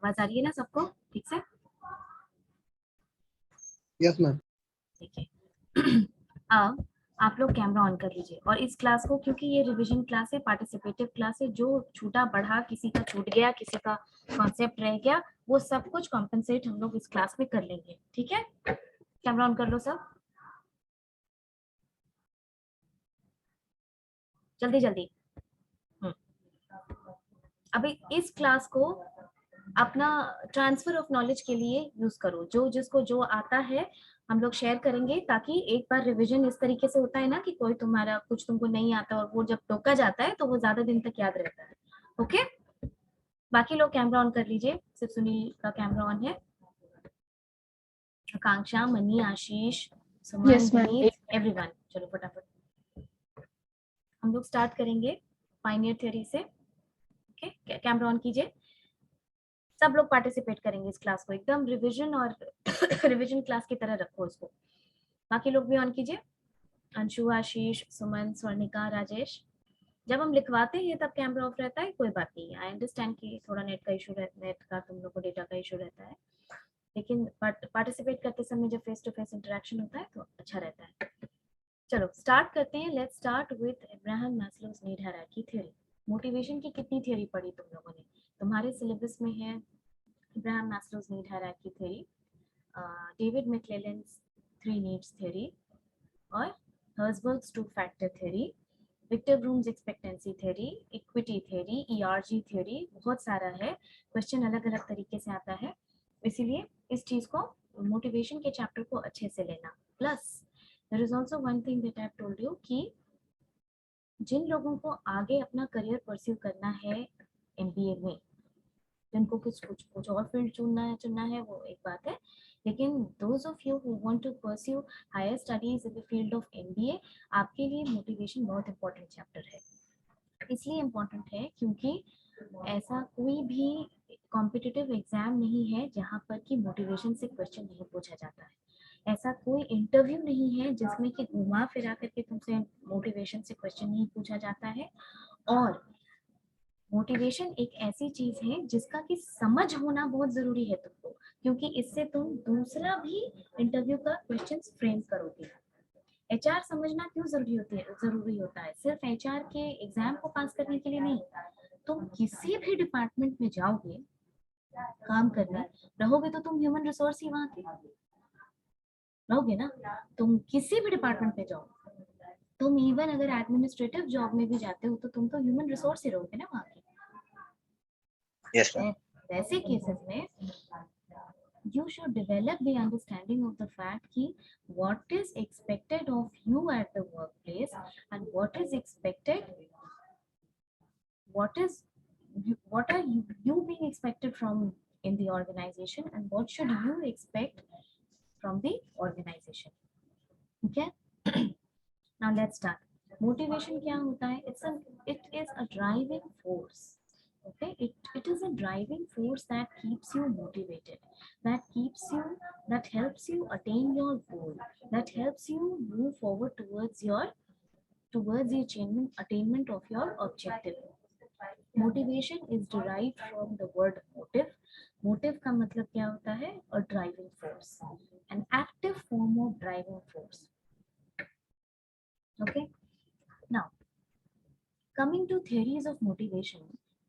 आवाज आ रही है ना सबको ठीक से? Yes ma'am. ठीक है। अब आप लोग कैमरा ऑन कर लीजिए और इस क्लास को, क्योंकि ये रिवीजन क्लास है, पार्टिसिपेटिव क्लास है, जो छूटा बढ़ा, किसी का छूट गया, किसी का कॉन्सेप्ट रह गया, वो सब कुछ कॉम्पनसेट हम लोग इस क्लास में कर लेंगे। ठीक है, कैमरा ऑन कर लो सब, जल्दी जल्दी। अभी इस क्लास को अपना ट्रांसफर ऑफ नॉलेज के लिए यूज करो। जो जिसको जो आता है हम लोग शेयर करेंगे, ताकि एक बार रिवीजन इस तरीके से होता है ना कि कोई तुम्हारा कुछ तुमको नहीं आता और वो जब टोका जाता है तो वो ज्यादा दिन तक याद रहता है। ओके, बाकी लोग कैमरा ऑन कर लीजिए, सिर्फ सुनील का कैमरा ऑन है। आकांक्षा, मनी, आशीष, सुमन, Yes, ma'am. विनीत, एवरीवन, चलो फटाफट हम लोग स्टार्ट करेंगे पाइनियर थ्योरी से। ओके, कैमरा ऑन कीजिए। सब लोग पार्टिसिपेट करेंगे इस क्लास को, एकदम रिवीजन और रिवीजन क्लास की तरह रखो इसको। बाकी लोग भी ऑन कीजिए, अंशु, आशीष, सुमन, स्वर्णिका, राजेश। जब हम लिखवाते हैं तब कैमरा ऑफ रहता है, कोई बात नहीं, आई अंडरस्टैंड कि थोड़ा नेट का इशू रहता है, नेट का तुम लोग को डेटा का इशू रहता है, लेकिन पार्टिसिपेट करते समय जब फेस टू फेस इंटरेक्शन होता है तो अच्छा रहता है। चलो स्टार्ट करते हैं। Let's start with Abraham Maslow's need hierarchy theory. Motivation की कितनी थ्योरी पढ़ी तुम लोगों ने? तुम्हारे सिलेबस में है Abraham Maslow's need hierarchy theory, David McClelland's 3 needs theory, और Herzberg's 2 factor theory, Victor Vroom's expectancy theory, equity theory, ERG theory, बहुत सारा है। क्वेश्चन अलग अलग तरीके से आता है, इसीलिए इस चीज को, मोटिवेशन के चैप्टर को अच्छे से लेना। Plus there is also one thing that I have told you कि जिन लोगों को आगे अपना करियर परस्यू करना है एमबीए में, जिनको कुछ कुछ कुछ और फील्ड चुनना है वो एक बात है, लेकिन those of you who want to pursue higher studies in the field of MBA, आपके लिए मोटिवेशन बहुत इंपॉर्टेंट चैप्टर है। इसलिए इम्पोर्टेंट है क्योंकि ऐसा कोई भी कॉम्पिटिटिव एग्जाम नहीं है जहाँ पर कि मोटिवेशन से क्वेश्चन नहीं पूछा जाता है। ऐसा कोई इंटरव्यू नहीं है जिसमें कि घुमा फिरा करके तुमसे मोटिवेशन से क्वेश्चन नहीं पूछा जाता है। और मोटिवेशन एक ऐसी चीज है जिसका कि समझ होना बहुत जरूरी है तुमको, क्योंकि इससे तुम दूसरा भी इंटरव्यू का क्वेश्चन फ्रेम करोगे। एचआर समझना क्यों जरूरी होता है? सिर्फ एचआर के एग्जाम को पास करने के लिए नहीं। तुम किसी भी डिपार्टमेंट में जाओगे काम करने, रहोगे तो तुम ह्यूमन रिसोर्स ही वहां के रहोगे ना। तुम किसी भी डिपार्टमेंट में जाओ, तुम इवन अगर एडमिनिस्ट्रेटिव जॉब में भी जाते हो तो तुम तो ह्यूमन रिसोर्स ही रहोगे ना वहां के। Yes ma'am. वैसे केसेस में you should develop the understanding of the fact ki what is expected of you at the workplace, and what is expected, what are you being expected from in the organization, and what should you expect from the organization. Okay. Now let's start. Motivation kya hota hai? It is a driving force. Okay, it is a driving force that keeps you motivated, that helps you attain your goal, that helps you move forward towards the attainment of your objective. Motivation is derived from the word motive. Motive का मतलब क्या होता है? A driving force, an active form of driving force. Okay, now coming to theories of motivation,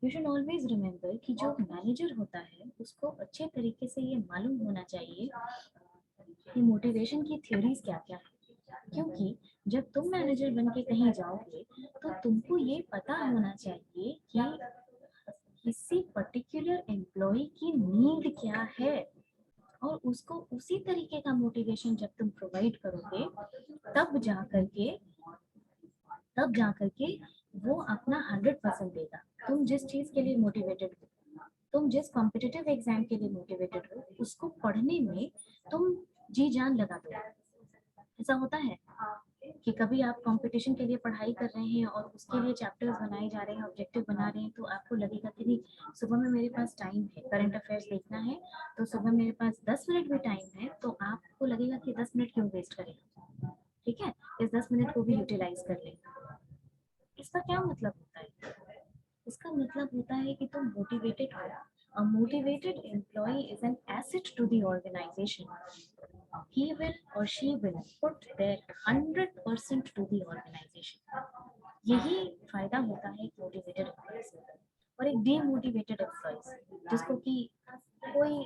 you should always remember कि जो manager होता है उसको अच्छे तरीके से ये मालूम होना चाहिए कि मोटिवेशन की थ्योरीज क्या क्या है, क्योंकि जब तुम मैनेजर बन के कहीं जाओगे तो तुमको ये पता होना चाहिए कि किसी पर्टिकुलर एम्प्लॉय की नीड क्या है, और उसको उसी तरीके का मोटिवेशन जब तुम प्रोवाइड करोगे तब जा करके वो अपना 100% देगा। तुम जिस चीज के लिए मोटिवेटेड हो, तुम जिस कॉम्पिटिटिव एग्जाम के लिए मोटिवेटेड हो, उसको पढ़ने में तुम जी जान लगा दो। ऐसा होता है कि कभी आप कंपटीशन के लिए पढ़ाई कर रहे हैं और उसके लिए चैप्टर्स बनाए जा रहे हैं, ऑब्जेक्टिव बना रहे हैं, तो आपको लगेगा कि नहीं, सुबह में मेरे पास टाइम है, करंट अफेयर्स देखना है, तो सुबह मेरे पास 10 मिनट भी टाइम है, तो आपको लगेगा कि 10 मिनट क्यों वेस्ट करें। ठीक है, इस 10 मिनट को भी यूटिलाइज कर लें। इसका क्या मतलब होता है? इसका मतलब होता है कि तुम मोटिवेटेड हो, A motivated employee is an asset to the organization. He will or she will put their 100% to the organization. यही फायदा होता है एक मोटिवेटेड एम्प्लॉयज और एक डीमोटिवेटेड एम्प्लॉयज जिसको कि कोई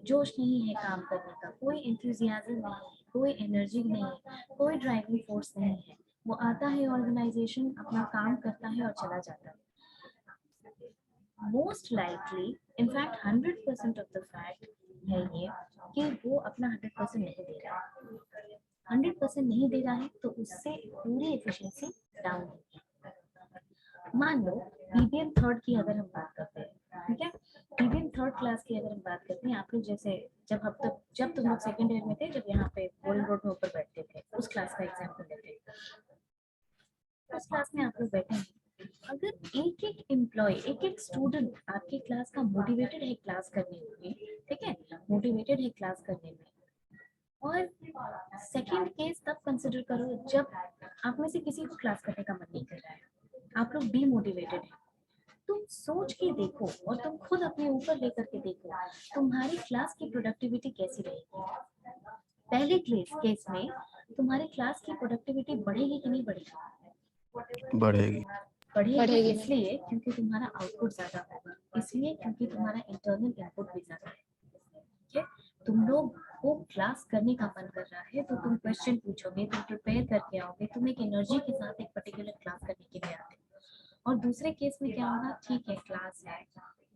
जोश नहीं है काम करने का, कोई एंथुजियाज्म नहीं है, कोई एनर्जी नहीं है, कोई ड्राइविंग फोर्स नहीं है। वो आता है ऑर्गेनाइजेशन, अपना काम करता है और चला जाता है। Most likely in fact 100% of the fact है ये कि वो अपना 100% नहीं दे रहा है। 100% नहीं दे रहा है तो उससे पूरी एफिशिएंसी डाउन होगी। मान लो पीबीएम थर्ड की अगर हम बात करते हैं, ठीक है, पीबीएम थर्ड क्लास की अगर हम बात करते हैं, आप लोग जैसे जब तुम लोग सेकंड ईयर में थे, जब यहाँ पे गोल्ड रोड में ऊपर बैठते थे, उस क्लास का एग्जांपल लेते हैं। उस क्लास में आप लोग बैठे हैं, अगर एक एक एम्प्लॉय, एक एक स्टूडेंट आपकी क्लास का मोटिवेटेड है क्लास करने में, ठीक है, मोटिवेटेड है क्लास करने में, और सेकंड केस तब कंसिडर करो जब आप में से किसी को क्लास करने का मन नहीं कर रहा है, आप लोग डीमोटिवेटेड हैं। तुम सोच के देखो और तुम खुद अपने ऊपर लेकर के देखो तुम्हारी क्लास की प्रोडक्टिविटी कैसी रहेगी। पहले केस में तुम्हारी क्लास की प्रोडक्टिविटी बढ़ेगी कि नहीं बढ़ेगी? बढ़ेगी। बढ़ेगी इसलिए क्योंकि तुम्हारा आउटपुट ज्यादा होगा, इसलिए क्योंकि तुम्हारा इंटरनल इनपुट भी ज्यादा है। ठीक है, तुम लोग को क्लास करने का मन कर रहा है तो तुम क्वेश्चन पूछोगे, तुम प्रिपेयर करके आओगे, तुम एक एनर्जी के साथ एक पर्टिकुलर क्लास करने के लिए आते हो। और दूसरे केस में क्या होगा, ठीक है क्लास है,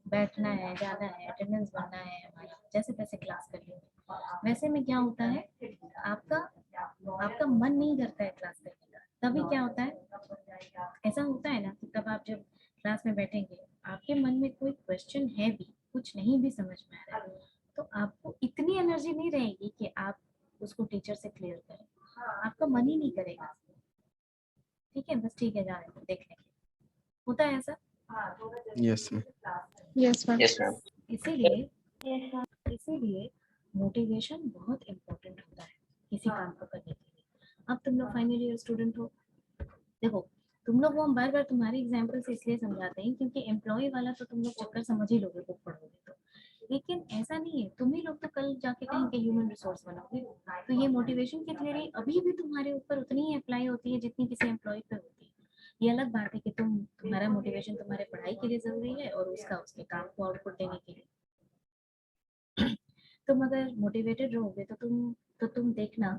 बैठना है, जाना है, अटेंडेंस बनना है, हमारा जैसे तैसे क्लास कर लेंगे। वैसे में क्या होता है, आपका मन नहीं करता है क्लास करने का, तभी क्या होता है, ऐसा होता है ना कि तब आप जब क्लास में बैठेंगे, आपके मन में कोई क्वेश्चन है भी, कुछ नहीं भी समझ में आ रहा है, तो आपको इतनी एनर्जी नहीं रहेगी कि आप उसको टीचर से क्लियर करें, आपका मन ही नहीं करेगा। ठीक है, बस ठीक है, जा रहे देख लेंगे, होता है ऐसा। Yes ma'am. Yes ma'am. Yes, ma'am. इसीलिए मोटिवेशन बहुत इम्पोर्टेंट होता है किसी काम को करने के लिए। अब तुम लोग फाइनल ईयर स्टूडेंट हो, देखो तुम लोग को हम बार बार तुम्हारी एग्जाम्पल से इसलिए समझाते हैं क्योंकि एम्प्लॉय वाला तो तुम लोग चक्कर समझ ही लोगे बुक पढ़ोगे तो, लेकिन ऐसा नहीं है, तुम ही लोग तो कल जाके कहीं के ह्यूमन रिसोर्स बनोगे, तो ये मोटिवेशन की थ्योरी अभी भी तुम्हारे ऊपर उतनी ही अप्लाई होती है जितनी किसी एम्प्लॉय पे होती है। ये अलग बात है कि तुम्हारा मोटिवेशन तुम्हारे पढ़ाई के लिए जरूरी है और उसका उसके काम को आउटपुट देने के लिए। तुम अगर मोटिवेटेड रहोगे तो तुम देखना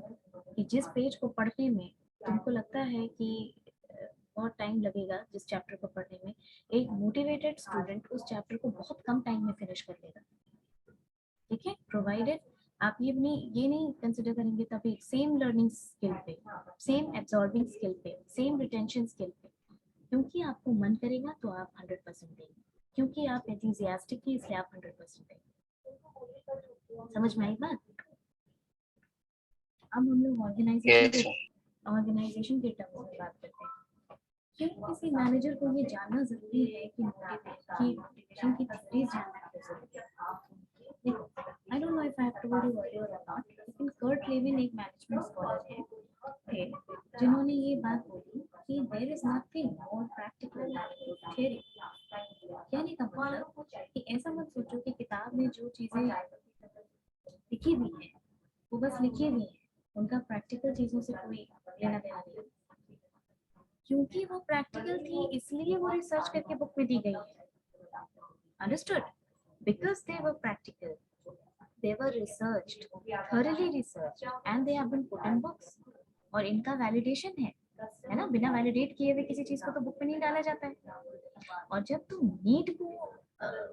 कि जिस पेज को पढ़ने में तुमको लगता है कि बहुत टाइम लगेगा, जिस चैप्टर को पढ़ने में, एक मोटिवेटेड स्टूडेंट उस चैप्टर को बहुत कम टाइम में फिनिश कर लेगा। ठीक है, प्रोवाइडेड आप ये नहीं कंसिडर करेंगे तभी सेम लर्निंग स्किल पे, सेम एब्जॉर्बिंग स्किल पे, सेम रिटेंशन स्किल पे, क्योंकि आपको मन करेगा तो आप 100% देंगे, क्योंकि आप एंथुसियास्टिक हैं इसलिए आप 100% देंगे। समझ में आई बात? अब हम लोग Yes, sir. ऑर्गेनाइजेशन के टर्म्स में बात करते हैं। क्यों किसी मैनेजर को ये जानना जरूरी है कि मोटिवेशन की थ्योरीज जानना क्यों जरूरी है? देखो, I don't know if I have told you earlier और नॉट, लेकिन कर्ट लेविन एक मैनेजमेंट स्कॉलर है थे जिन्होंने ये बात बोली कि there is nothing more practical than theory. कहने का मतलब कि ऐसा मत सोचो कि किताब में जो चीजें लिखी हुई है वो बस लिखी हुई है, उनका प्रैक्टिकल चीजों से कोई लेना देना नहीं, क्योंकि वो प्रैक्टिकल थी इसलिए वो रिसर्च करके बुक में दी गई है। Understood? Because they were practical, they were researched, thoroughly researched, and they have been put in books। और इनका वैलिडेशन है ना, बिना वैलिडेट किए हुए किसी चीज को तो बुक में नहीं डाला जाता है। और जब तुम नीड को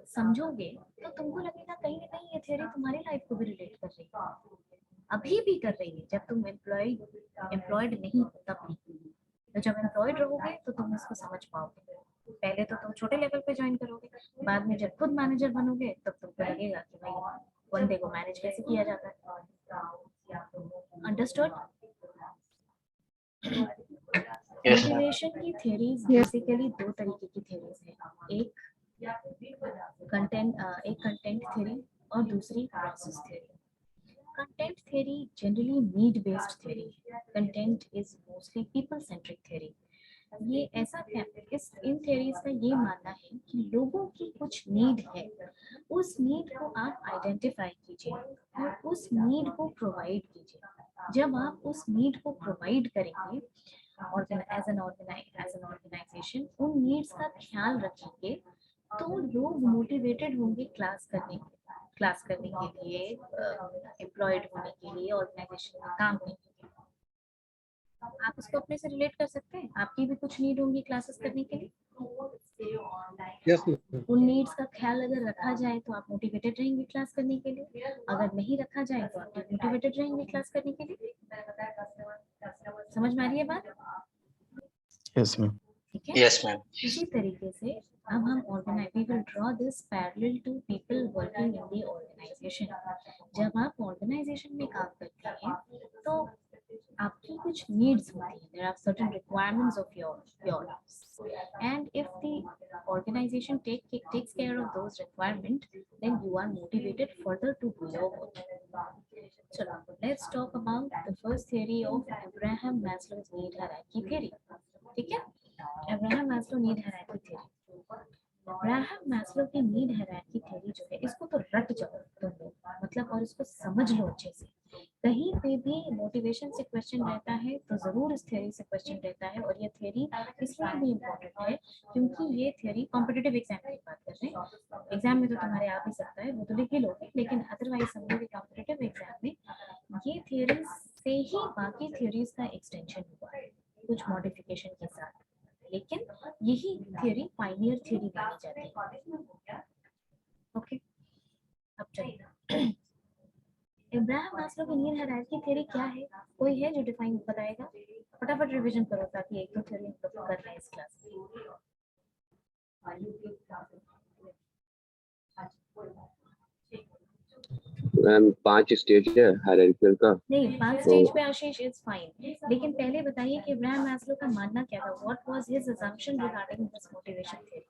समझोगे तो तुमको लगेगा कहीं ना कहीं ये थ्योरी तुम्हारी लाइफ को भी रिलेट कर रही है, अभी भी कर रही है, जब तुम एम्प्लॉयड नहीं हो तब भी। तो जब एम्प्लॉयड रहोगे तो तुम इसको समझ पाओगे। पहले तो तुम छोटे लेवल पे ज्वाइन करोगे, बाद में जब खुद मैनेजर बनोगे तब तुमको लगेगा कि भाई बंदे को मैनेज कैसे किया जाता है। अंडरस्टूड? Yes, ma'am. मोटिवेशन की थ्योरीज बेसिकली दो तरीके की थ्योरीज है, एक कंटेंट थ्योरी और दूसरी process theory. Content theory generally need based theory है, content is mostly people centric theory. ये ऐसा इस इन थ्योरीज का ये मानना है कि लोगों की कुछ नीड है, उस नीड को आप आइडेंटिफाई कीजिए और उस नीड को प्रोवाइड कीजिए। जब आप उस नीड को प्रोवाइड करेंगे एज एन ऑर्गेनाइजेशन, उन नीड्स का ख्याल रखेंगे, तो लोग मोटिवेटेड होंगे क्लास करने के लिए, एम्प्लॉयड होने के लिए, ऑर्गेनाइजेशन में काम करने के लिए। आप इसको अपने से रिलेट कर सकते हैं? आपकी भी कुछ नीड होंगी क्लासेस करने के लिए। Yes ma'am. उन नीड्स का ख्याल अगर रखा जाए तो आप मोटिवेटेड रहेंगे क्लास करने के लिए, अगर नहीं रखा जाए तो आप मोटिवेटेड रहेंगे क्लास करने के लिए। समझ में आ रही है बात? Yes, ma'am. ठीक है। Yes, ma'am. इसी तरीके से अब हम we will draw this parallel to people working in the organisation. जब आप ऑर्गेनाइजेशन में काम करते हैं तो आपकी कुछ नीड्स होती हैं, there are certain requirements of yours, and if the organisation takes care of those requirements, then you are motivated further to do your work. चलो, let's talk about the first theory of Abraham Maslow's need hierarchy theory. ठीक है, Abraham Maslow need hierarchy theory. Abraham Maslow की need hierarchy theory जो है, इसको तो रट जाओ तुम लोग, मतलब, और इसको समझ लो अच्छे से। कहीं पे भी मोटिवेशन से क्वेश्चन रहता है तो जरूर इस थ्योरी से क्वेश्चन रहता है, और ये थ्योरी इसलिए भी इम्पोर्टेंट है क्योंकि ये थ्योरी कॉम्पिटिटिव एग्जाम की बात कर रहे हैं। एग्जाम में तो तुम्हारे आ भी सकता है, वो तो लिख ही लोगे, लेकिन अदरवाइज समझो कि कॉम्पिटिटिव एग्जाम में ये थ्योरी से ही बाकी थ्योरीज का एक्सटेंशन हुआ है, कुछ मॉडिफिकेशन के साथ, लेकिन यही थ्योरी पायनियर थ्योरी मानी जाती है। ओके, अब चलिए, अब्राहम मैस्लो की नीड हायरार्की थ्योरी क्या है? कोई है जो डिफाइन बताएगा? फटाफट रिवीजन करो ताकि एक दो थ्योरी हम लोग कर रहे हैं इस क्लास में। मैम 5 स्टेज है हायरार्किकल का। नहीं, 5 स्टेज पे आशीष इज फाइन, लेकिन पहले बताइए कि अब्राहम मैस्लो का मानना क्या था? What was his assumption regarding this motivation theory?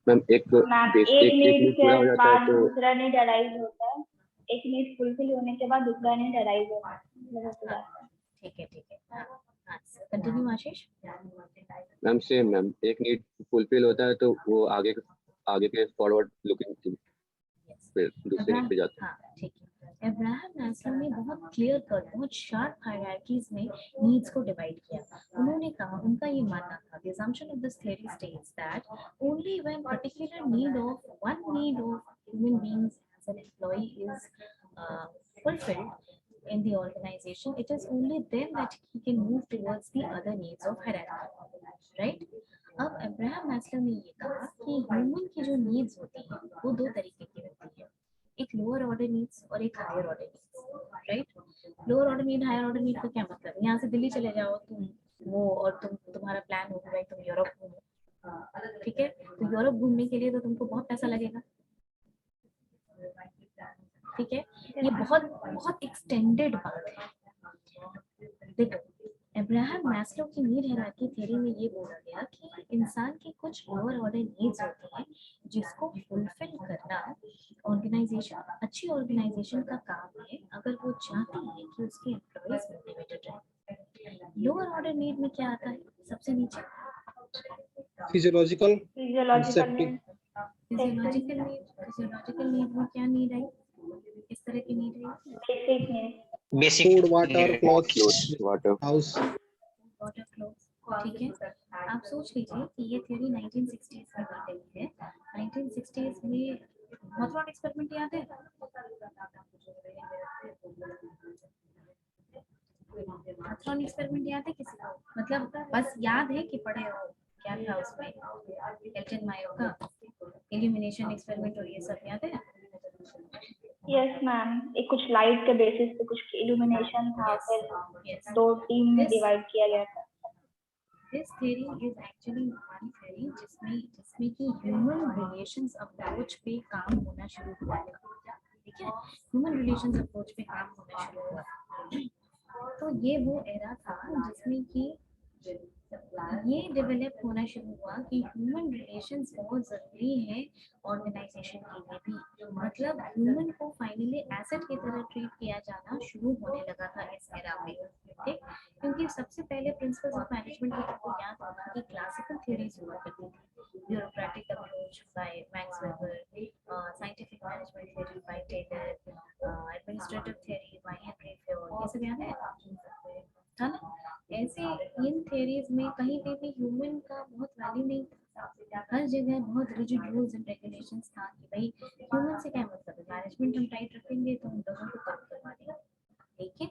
Ma'am एक नीड पूरा हो जाता है तो दूसरा नीड अराइज होता है, एक नीड फुलफिल होने के बाद दूसरा नीड अराइज होता है। ठीक है, हाँ, कंटिन्यू आशीष। मैम सेम मैम, एक नीड फुलफिल होता है तो वो आगे के फॉरवर्ड लुकिंग फिर दूसरे नीड पे जाते हैं। हाँ, ठीक है। अब्राहम मैस्लो ने बहुत क्लियर कट, बहुत शार्प हायरार्कीज में नीड्स को डिवाइड किया। उन्होंने कहा, उनका ये मानना था, the assumption of this theory states that only when particular need of one need of human beings as an employee is fulfilled in the organization, it is only then that he can move towards the other needs of hierarchy, right? अब Abraham Maslow ने ये कहा कि human की जो needs होती हैं वो दो तरीके की होती है, एक लोअर ऑर्डर नीड्स और एक higher order needs, right? Lower order need, higher order need का क्या मतलब? यहाँ से दिल्ली चले जाओ तुम, वो, और तुम्हारा प्लान हो कि भाई तुम यूरोप घूमो, ठीक है, तो यूरोप घूमने के लिए तो तुमको बहुत पैसा लगेगा, ठीक है, ये बहुत बहुत एक्सटेंडेड बात है। देखो, अब्राहम मैस्लो की नीड हायरार्की थ्योरी में ये बोला गया कि इंसान की कुछ लोअर ऑर्डर नीड्स होती हैं जिसको फुलफिल करना अच्छी ऑर्गेनाइजेशन का काम है, अगर वो चाहती है कि उसके एम्प्लॉयज मोटिवेटेड रहे। लोअर ऑर्डर नीड में क्या आता है? सबसे नीचे फिजियोलॉजिकल नीड, फिजियोलॉजिकल नीड में क्या नीड आई? इस तरह की need I, basic need, Basic. Food, water, clothes, water house. Water, clothes, ठीक है। आप सोच लीजिए कि ये थ्योरी 1960s में दी गई है। 1960s में हॉथरॉन एक्सपेरिमेंट याद है? हॉथरॉन एक्सपेरिमेंट याद है किसी को? मतलब बस याद है कि पढ़े हो, क्या था उसमें? एल्टन मायो का इल्यूमिनेशन एक्सपेरिमेंट और ये सब याद है? यस मैम, एक कुछ लाइट के बेसिस पे कुछ इल्यूमिनेशन था, फिर दो टीम में डिवाइड किया गया था। This theory is actually one theory जिसमें कि ह्यूमन रिलेशंस अप्रोच पे काम होना शुरू हुआ था, ठीक है, ह्यूमन रिलेशंस अप्रोच पे काम होना शुरू हुआ। तो ये वो एरा था जिसमें कि ये डेवलप होना शुरू हुआ कि ह्यूमन रिलेशंस बहुत जरूरी है ऑर्गेनाइजेशन के लिए भी, मतलब ह्यूमन को फाइनली एसेट की तरह ट्रीट किया जाना शुरू होने लगा था इस एरा में, ठीक, क्योंकि सबसे पहले प्रिंसिपल्स ऑफ मैनेजमेंट की आपको याद होगा कि क्लासिकल थ्योरीज हुआ करती थी, bureaucratic approach by Max Weber, scientific management theory by Taylor, administrative theory by Henri Fayol, ये सब याद है ना? ऐसे इन थ्योरीज में कहीं पे भी ह्यूमन का बहुत वैल्यू नहीं था, हर जगह बहुत रिजिड रूल्स एंड रेगुलेशंस था कि भाई ह्यूमन से क्या मतलब है, मैनेजमेंट हम टाइट रखेंगे तो हम लोगों को काम करवा देंगे, लेकिन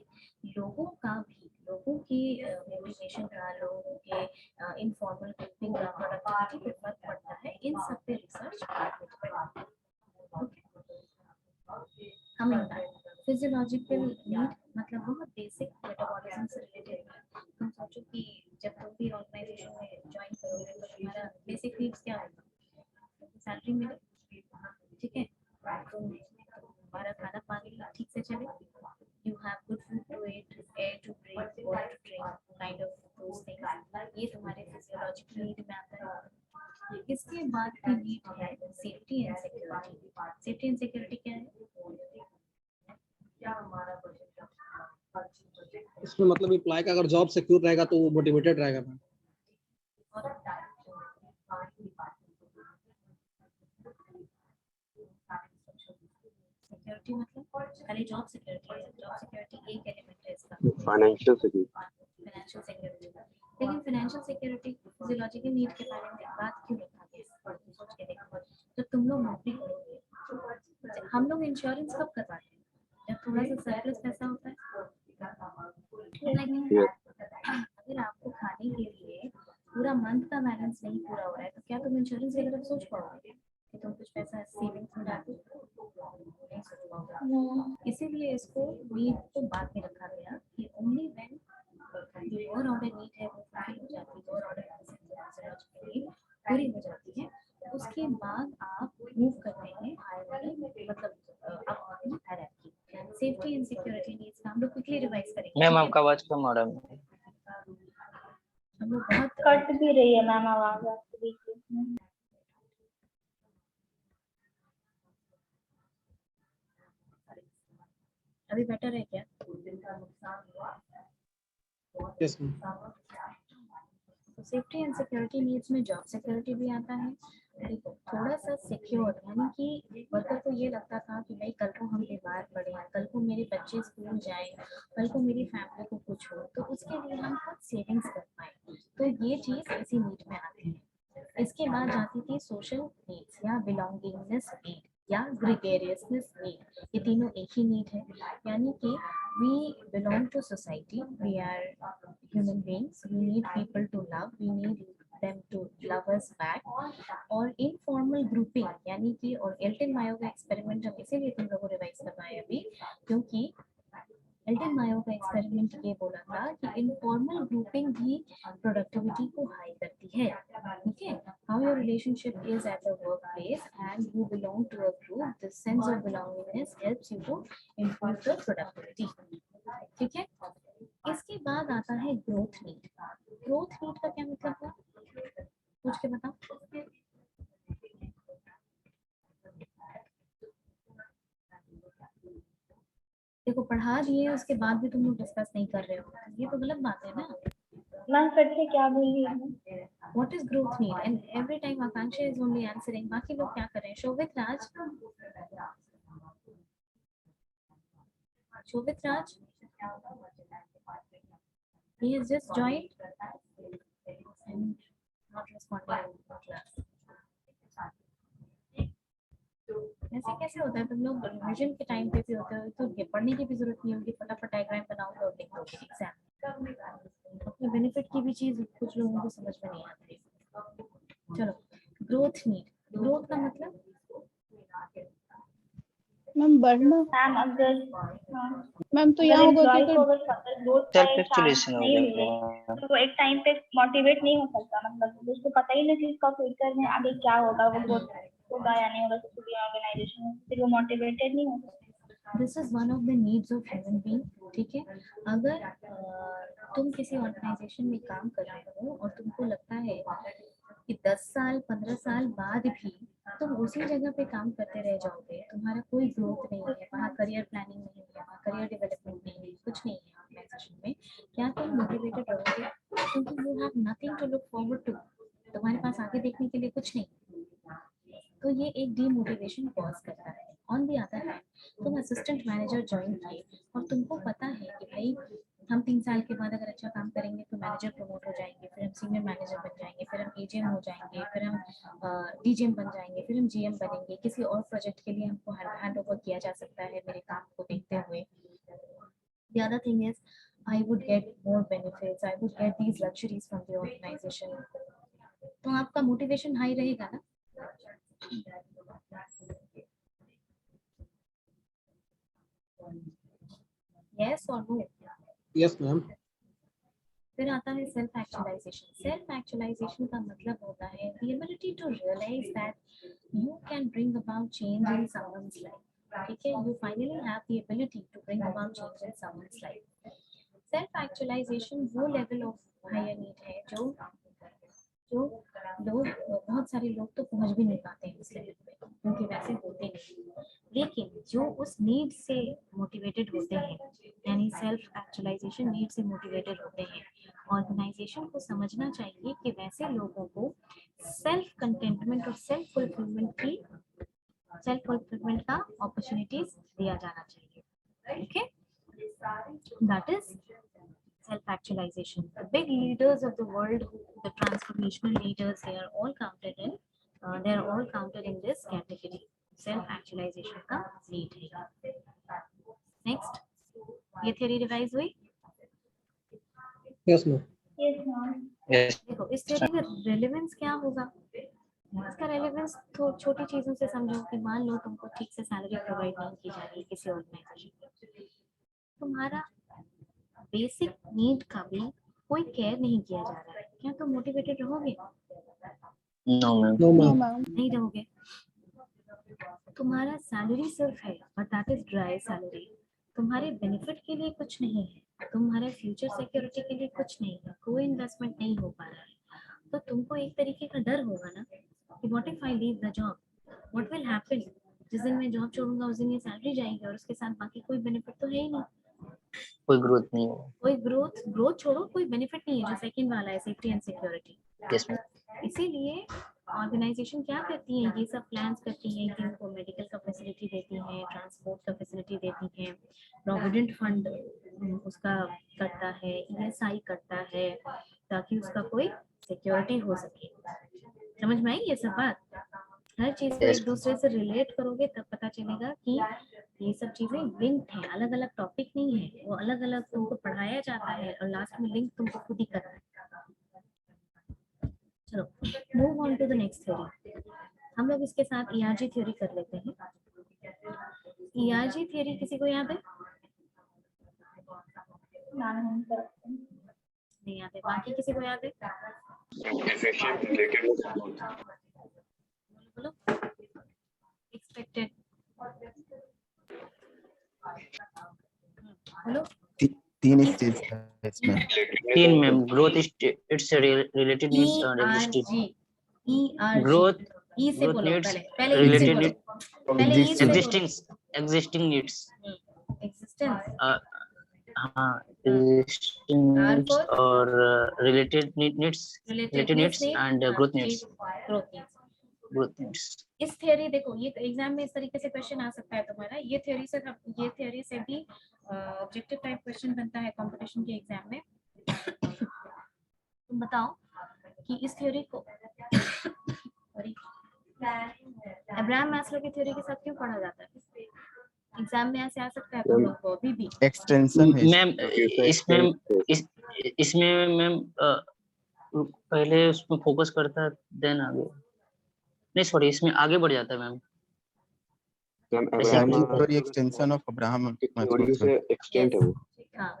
लोगों का भी, लोगों की मोटिवेशन का, लोगों के इनफॉर्मल ग्रुपिंग का, प्रोडक्टिविटी पे फर्क पड़ता है, इन सब पे रिसर्च हमें फिजियोलॉजिकल नीड मतलब बहुत बेसिक मेटाबॉलिज्म से रिलेटेड। तुम सोचो कि जब तुम भी ऑर्गेनाइजेशन में ज्वाइन करोगे तो तुम्हारा बेसिक नीड्स क्या होगा? सैलरी मिले, ठीक है, तुम्हारा खाना पानी ठीक से चले, you have good food to eat, air to breathe, water to drink, kind of those things, ये तुम्हारे फिजियोलॉजिकल नीड में आता है। इसके बाद की नीड है safety and security. Safety and security क्या है? इसमें मतलब एम्प्लॉय का अगर जॉब सिक्योर रहेगा तो वो मोटिवेटेड रहेगा मैम। सिक्योरिटी मतलब खाली जॉब सिक्योरिटी है, जॉब सिक्योरिटी एक एलिमेंट है इसका, फाइनेंशियल सिक्योरिटी। Financial security. लेकिन फाइनेंशियल सिक्योरिटी फिजियोलॉजिकल नीड के बारे में बात क्यों रखा गया? सोच के देखो, जब तुम लोग नौकरी करोगे, हम लोग इंश्योरेंस कब करवाते हैं? जब थोड़ा सा सरप्लस पैसा होता है। अगर आपको खाने के लिए पूरा मंथ का बैलेंस नहीं पूरा हो रहा है तो क्या तुम इंश्योरेंस की तरफ सोच पाओगे कि तुम कुछ पैसा सेविंग्स में डालो? नहीं सोच पाओगे। इसीलिए इसको नीड को बाद में रखा गया कि ओनली व्हेन जो लोअर ऑर्डर नीड है वो फुलफिल हो जाती है, लोअर ऑर्डर नीड पूरी हो जाती है, उसके बाद आप मूव करते हैं हायर ऑर्डर, मतलब आप hierarchy. Safety and security needs का हम लोग क्विकली रिवाइज करेंगे। मैम आपका आवाज कम आ रहा है। हम लोग बहुत कट भी रही है मैम आवाज आपकी बीच में। अभी बेटर है क्या? Yes ma'am. तो सेफ्टी एंड सिक्योरिटी नीड्स में जॉब सिक्योरिटी भी आता है। देखो थोड़ा सा सिक्योर, यानी कि वर्कर को ये लगता था कि भाई कल को हम बीमार पड़े, कल को मेरे बच्चे स्कूल जाए, कल को मेरी फैमिली को कुछ हो, तो उसके लिए हम कुछ सेविंग्स कर पाए, तो ये चीज इसी नीड में आती है। इसके बाद जाती थी सोशल नीड्स या बिलोंगिंगनेस नीड या ग्रेगेरियसनेस नीड, ये तीनों एक ही नीड है, यानी कि we belong to society, we are human beings, we need people to love, we need them to love us back। और इनफॉर्मल ग्रुपिंग, यानी कि और एल्टन मायो का एक्सपेरिमेंट हम इसीलिए तुम लोगों को रिवाइज करवाए अभी, क्योंकि एल्टन मायो का एक्सपेरिमेंट ये बोला था कि इनफॉर्मल ग्रुपिंग भी प्रोडक्टिविटी को हाई करती है। ठीक है, how your relationship is at the work place and you belong to a group, this sense of belongingness helps you to improve the productivity. ठीक है, इसके बाद आता है ग्रोथ नीड। ग्रोथ नीड का क्या मतलब है? पूछ के बताओ। देखो पढ़ा दिए उसके बाद भी तुम लोग डिस्कस नहीं कर रहे हो, ये तो गलत बात है ना। मैम फिर से क्या बोल रही है? What is growth need? And every time Akanksha is only answering, बाकी लोग क्या कर रहे हैं? शोभित राज, शोभित राज, he has just joined and not responding to class। ऐसे कैसे होता है? तुम लोग रिवीजन के टाइम पे भी होते हो तो पढ़ने की भी जरूरत नहीं होगी, फटाफट डायग्राम बनाओगे और लिख दोगे एग्जाम। अपने बेनिफिट की भी चीज कुछ लोगों को समझ में नहीं आती। चलो ग्रोथ नीड, ग्रोथ का मतलब मैम बढ़ना। मैम अगर मैम तो यहाँ होगा कि को अगर फर्दर ग्रोथ का सेल्फ चांस एक्चुअलेशन हो नहीं मिले जाएगा। तो वो एक टाइम पे मोटिवेट नहीं हो सकता, मतलब उसको पता ही नहीं कि इसका फ्यूचर में आगे क्या होगा, वो ग्रोथ होगा या नहीं होगा किसी ऑर्गेनाइजेशन में, फिर वो मोटिवेटेड नहीं हो सकता। This is one of the needs of human being. ठीक है, अगर तुम किसी ऑर्गेनाइजेशन में काम कर रहे हो और तुमको लगता है कि 10 साल 15 साल बाद भी तुम उसी जगह पे काम करते रह जाओगे, तुम्हारा कोई ग्रोथ नहीं है, वहाँ करियर प्लानिंग नहीं है, वहाँ करियर डेवलपमेंट नहीं है, कुछ नहीं है ऑर्गेनाइजेशन में, क्या तुम मोटिवेटेड रहोगे? के लिए कुछ नहीं, तो ये एक डीमोटिवेशन कॉज करता है। ऑन द अदर हैंड, तुम असिस्टेंट मैनेजर ज्वाइन किए और तुमको पता है कि भाई हम 3 साल के बाद अगर अच्छा काम करेंगे तो मैनेजर प्रमोट हो जाएंगे, फिर हम सीनियर मैनेजर बन जाएंगे, फिर हम एजीएम हो जाएंगे, फिर हम डीजीएम बन जाएंगे, फिर हम जीएम बनेंगे, किसी और प्रोजेक्ट के लिए हमको हैंड ओवर किया जा सकता है मेरे काम को देखते हुए। The other thing is I would get more benefits, I would get these luxuries from the organization. तो आपका मोटिवेशन हाई रहेगा ना। Yes or no? Yes, ma'am. फिर आता है सेल्फ एक्चुअलाइजेशन। सेल्फ एक्चुअलाइजेशन का मतलब होता है the ability to realize that you can bring about change in someone's life. ठीक है, you finally have the ability to bring about change in someone's life. Self actualisation वो level of higher need है जो लोग, बहुत सारे लोग तो पहुंच भी नहीं पाते हैं इस लेवल पे, क्योंकि वैसे होते नहीं, लेकिन जो उस नीड से मोटिवेटेड होते हैं, यानी सेल्फ एक्चुअलाइजेशन नीड से मोटिवेटेड होते हैं, ऑर्गेनाइजेशन को समझना चाहिए कि वैसे लोगों को सेल्फ कंटेंटमेंट और सेल्फ फुलफिलमेंट का अपॉर्चुनिटीज दिया जाना चाहिए। Okay, that is self-actualization. The big leaders of the world, the transformational leaders, they are all counted in this category. Self-actualization का lead है। Next, ये theory revise हुई? Yes, ma'am. Yes, ma'am. Yes. देखो इस theory का relevance क्या होगा? इसका relevance तो छोटी चीजों से समझो कि मान लो तुमको ठीक से सैलरी प्रोवाइड नहीं की जा रही है किसी ऑर्गेनाइजेशन में, तुम्हारा बेसिक नीड का भी कोई केयर नहीं किया जा रहा है, क्या तुम मोटिवेटेड रहोगे? No, ma'am. No, no ma'am. Ma'am. नहीं रहोगे। तुम्हारा सैलरी सिर्फ है और दैट इज ड्राई सैलरी, तुम्हारे बेनिफिट के लिए कुछ नहीं है, तुम्हारे फ्यूचर सिक्योरिटी के लिए कुछ नहीं है, कोई इन्वेस्टमेंट नहीं हो पा रहा है, तो तुमको एक तरीके का डर होगा ना कि what if I leave the job, what will happen, जिस दिन मैं जॉब छोड़ूंगा उस दिन ये सैलरी जाएगी और उसके साथ बाकी कोई बेनिफिट तो है ही नहीं, कोई ग्रोथ नहीं होगा। कोई ग्रोथ छोड़ो, कोई बेनिफिट नहीं है, जो सेकंड वाला है safety and security. Yes, ma'am. इसीलिए ऑर्गेनाइजेशन क्या करती है, ये सब प्लान्स करती है कि उनको मेडिकल का फैसिलिटी देती है, ट्रांसपोर्ट का फैसिलिटी देती है, प्रोविडेंट फंड उसका करता है, ईएसआई करता है, ताकि उसका कोई सिक्योरिटी हो सके। समझ में आई ये सब बात? हर चीज को Yes. एक दूसरे से रिलेट करोगे तब पता चलेगा कि ये सब चीजें लिंक्ड हैं, अलग अलग टॉपिक नहीं है, वो अलग अलग तुमको पढ़ाया जाता है और लास्ट में लिंक तुमको खुद ही करना है। चलो move on to the next theory. हम लोग इसके साथ ईआरजी थ्योरी कर लेते हैं। ईआरजी थ्योरी किसी को याद है? नहीं याद है, बाकी किसी को याद है? बोलो एक्सपेक्टेड, बोलो। तीन स्टेज है इसमें। तीन ma'am, growth it's related needs और ईआरजी, ईआरजी ग्रोथ ई से बोलो, needs पहले ई से related बोलो, need- पहले ई से बोलो। existing needs, एक्जिस्टेंस हाँ existing needs fourth? और related needs and growth needs. growth needs. इस थ्योरी देखो, ये एग्जाम में इस तरीके से क्वेश्चन आ सकता है तुम्हारा, ये थ्योरी से भी ऑब्जेक्टिव टाइप क्वेश्चन बनता है कंपटीशन के एग्जाम में। तुम बताओ कि इस थ्योरी को अब्राहम मैस्लो की थ्योरी के साथ क्यों पढ़ा जाता है? एग्जाम में ऐसे आ सकता है तुम लोग को अभी भी। एक्सटेंशन है। मैम इसमें मैम पहले उसमें फोकस करता है, देन आगे नहीं, सॉरी, इसमें आगे बढ़ जाता है ma'am. Theory extension of Abraham theory से एक्सटेंड है वो। हाँ,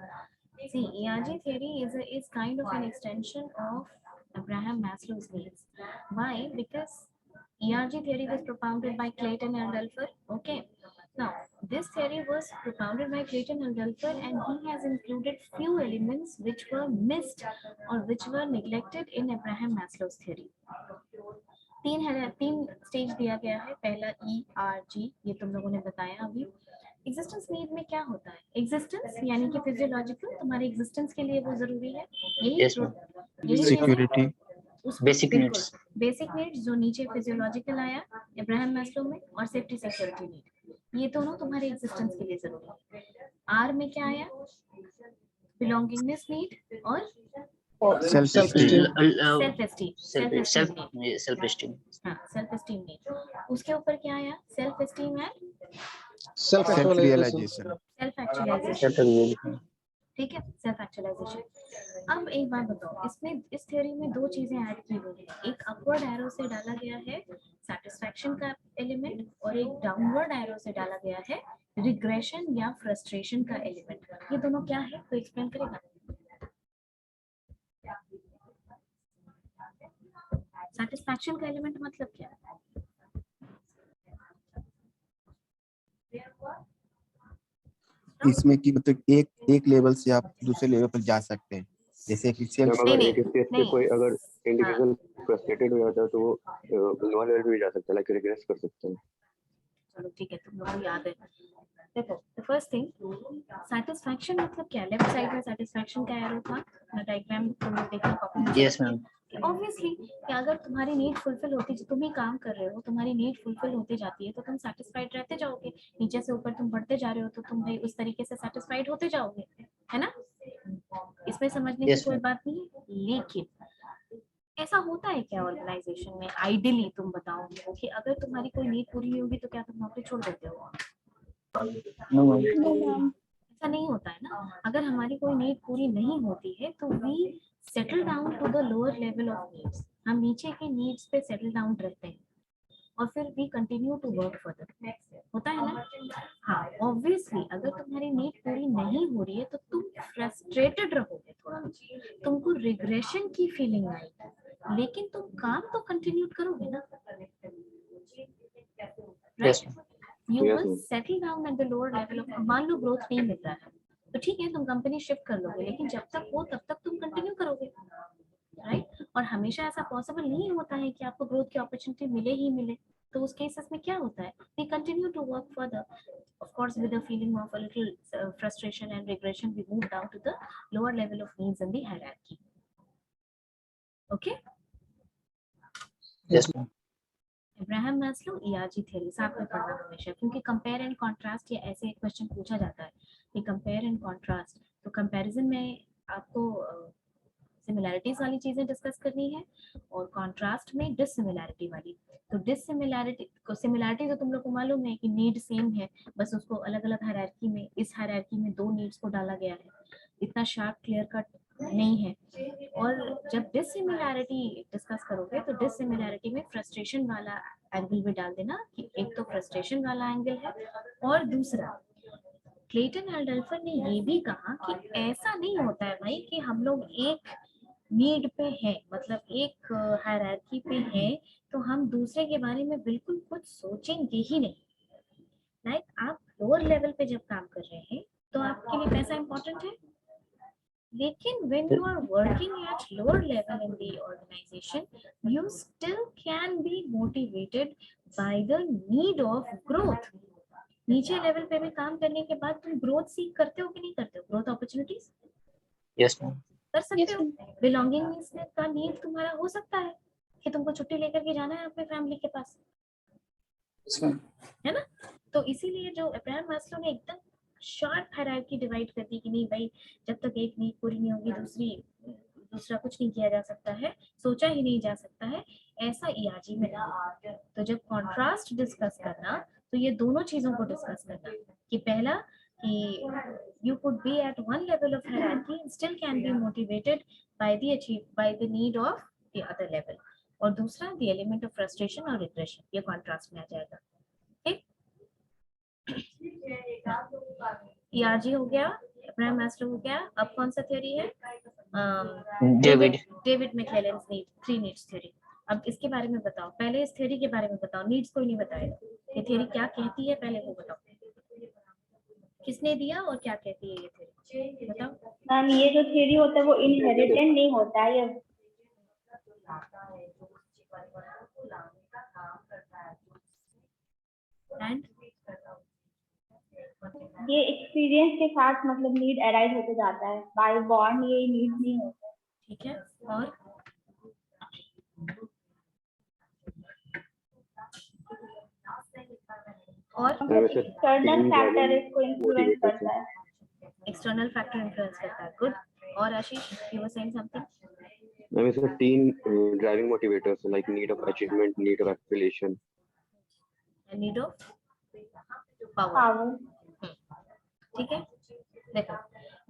see, ERG theory is kind of an extension of Abraham Maslow's needs. Why? Because ERG theory was propounded by Clayton and Dulfer. Okay. Now, this theory was propounded by Clayton and Dulfer, and he has included few elements which were missed or which were neglected in Abraham Maslow's theory. तीन stage दिया गया है। पहला ERG, ये तुम लोगों ने बताया अभी। एग्जिस्टेंस नीड में क्या होता है? एग्जिस्टेंस यानी कि फिजियोलॉजिकल, तुम्हारे एग्जिस्टेंस के लिए वो जरूरी है, यही Yes, ma'am. यही security, Basic needs. Basic needs जो नीचे फिजियोलॉजिकल आया अब्राहम मैस्लो में, और सेफ्टी सिक्योरिटी नीड, ये दोनों तुम्हारे एग्जिस्टेंस के लिए जरूरी है। आर में क्या आया? बिलोंगिंगनेस नीड और self esteem, self esteem. Self esteem. हाँ, सेल्फ एस्टीम नीड। उसके ऊपर क्या आया? Self esteem and self self actualisation, realisation, self actualisation. Self ठीक है, सेल्फ एक्चुअलाइजेशन। अब एक बात बताओ, इसमें इस थ्योरी में दो चीजें ऐड की हुई है। एक अपवर्ड एरो से डाला गया है सेटिस्फैक्शन का एलिमेंट, और एक डाउनवर्ड एरो से डाला गया है रिग्रेशन या फ्रस्ट्रेशन का एलिमेंट। ये दोनों क्या है, तो एक्सप्लेन करेगा। सेटिस्फैक्शन का एलिमेंट मतलब क्या है? इसमें कि मतलब एक लेवल से आप दूसरे लेवल पर जा सकते हैं, जैसे कि सेल्फ मैम अगर नहीं, एक स्टेज पे नहीं। कोई अगर इंडिविजुअल फ्रस्ट्रेटेड हो जाता है तो वो लोअर लेवल पे भी जा सकता है, लाइक रिग्रेस कर सकता है। चलो ठीक है, तुम लोगों को याद है। देखो, द फर्स्ट थिंग, सेटिस्फैक्शन मतलब क्या? लेफ्ट साइड में सेटिस्फैक्शन का एरो था, मैं डायग्राम तुम लोग देखना कॉपी में। Yes ma'am. ऑब्वियसली कि अगर तुम्हारी नीड फुलफिल होती, जो तुम ही काम कर रहे हो, तुम्हारी नीड फुलफिल होती जाती है तो तुम सेटिस्फाइड रहते जाओगे। नीचे से ऊपर तुम बढ़ते जा रहे हो तो तुम भाई उस तरीके से सेटिस्फाइड होते जाओगे, है ना? इसमें समझने की Yes, कोई ma'am. बात नहीं है। लेकिन ऐसा होता है क्या ऑर्गेनाइजेशन में? आइडियली तुम बताओ कि अगर तुम्हारी कोई नीड पूरी नहीं होगी तो क्या तुम नौकरी छोड़ देते हो? No ma'am. No ma'am. ऐसा नहीं होता है ना। अगर हमारी कोई नीड पूरी नहीं होती है तो we settle down to the lower level of needs. हम नीचे के नीड्स पे सेटल डाउन रहते हैं और फिर we continue to work further. होता है ना? हाँ, ऑब्वियसली अगर तुम्हारी नीड पूरी नहीं हो रही है तो तुम फ्रस्ट्रेटेड रहोगे, थोड़ा तुमको रिग्रेशन की फीलिंग आएगी, लेकिन तुम काम तो कंटिन्यू करोगे ना, yes right? Ma'am. You Yes, will ma'am. Settle down at the lower level of. मान लो ग्रोथ नहीं मिल रहा है तो ठीक है, तुम कंपनी शिफ्ट कर लोगे, लेकिन जब तक हो तब तक तुम कंटिन्यू करोगे, राइट? और हमेशा ऐसा पॉसिबल नहीं होता है कि आपको ग्रोथ की अपॉर्चुनिटी मिले ही मिले। तो उस केसेस में क्या होता है? We continue to work further, of course with a feeling of a little frustration and regression. We move down to the lower level of needs in the hierarchy. Okay? Yes ma'am. Abraham Maslow, ERG theory साथ में पढ़ना हमेशा, क्योंकि compare and contrast या ऐसे question पूछा जाता है कि कंपेयर एंड कॉन्ट्रास्ट। तो कंपैरिजन में आपको सिमिलैरिटीज वाली चीजें डिस्कस करनी है और कॉन्ट्रास्ट में डिससिमिलैरिटी वाली। तो डिससिमिलैरिटी को, सिमिलैरिटी तो तुम लोग को मालूम है कि नीड सेम है, बस उसको अलग अलग हायरार्की में, इस हायरार्की में दो नीड्स को डाला गया है, इतना शार्प क्लियर कट नहीं है। और जब डिससिमिलैरिटी डिस्कस करोगे तो डिससिमिलैरिटी में फ्रस्ट्रेशन वाला एंगल भी डाल देना कि एक तो फ्रस्ट्रेशन वाला एंगल है, और दूसरा क्लेटन एल्डर्सन ने ये भी कहा कि ऐसा नहीं होता है भाई कि हम लोग एक नीड पे है, मतलब एक हायरार्की पे है तो हम दूसरे के बारे में बिल्कुल कुछ सोचेंगे ही नहीं। लाइक आप लोअर लेवल पे जब काम कर रहे हैं तो आपके लिए पैसा इंपॉर्टेंट है, लेकिन when you are working at lower level in the organization, you still can be motivated by the need of growth. नीचे लेवल पे भी काम करने के बाद तुम ग्रोथ सीख करते हो कि नहीं करते हो? Growth opportunities yes ma'am. कर सकते Yes, हो। बिलोंगिंगनेस का नीड तुम्हारा हो सकता है कि तुमको छुट्टी लेकर के जाना है अपने फैमिली के पास, यस मैम। है ना? तो इसीलिए जो अब्राहम मैस्लो ने एकदम शार्प हायरार्की डिवाइड कर दी कि नहीं भाई, जब तक एक नीड पूरी नहीं होगी दूसरा कुछ नहीं किया जा सकता है, सोचा ही नहीं जा सकता है, ऐसा ERG में नहीं। तो जब कॉन्ट्रास्ट डिस्कस करना तो ये दोनों चीजों को डिस्कस करना कि पहला कि you could be at one level of hierarchy and still can be motivated by the need of the other level, और दूसरा the element of frustration और regression, ये कॉन्ट्रास्ट में आ जाएगा। ठीक, ERG हो गया, अब्राहम मैस्लो हो गया। अब कौन सा थ्योरी है? David McClelland's need, 3 needs theory. अब इसके बारे में बताओ, पहले इस थ्योरी के बारे में बताओ। नीड्स कोई नहीं बताएगा, ये थ्योरी क्या कहती है पहले वो बताओ, किसने दिया और क्या कहती है ये थ्योरी, बताओ। मैम ये जो थ्योरी होता है वो इनहेरिटेड नहीं होता है, एंड ये एक्सपीरियंस के साथ मतलब नीड अराइज होते जाता है, बाय बॉर्न ये नीड नहीं होता। ठीक है, और और मैम ऐसे एक्सटर्नल तीन फैक्टर driving इसको इन्फ्लुएंस motivators करता हैं। है। एक्सटर्नल फैक्टर इन्फ्लुएंस करता है। गुड। और Ashish, you were saying something? Ma'am ऐसे तीन driving motivators like need of achievement, need of affiliation. Need of power. Power. ठीक है, देखो,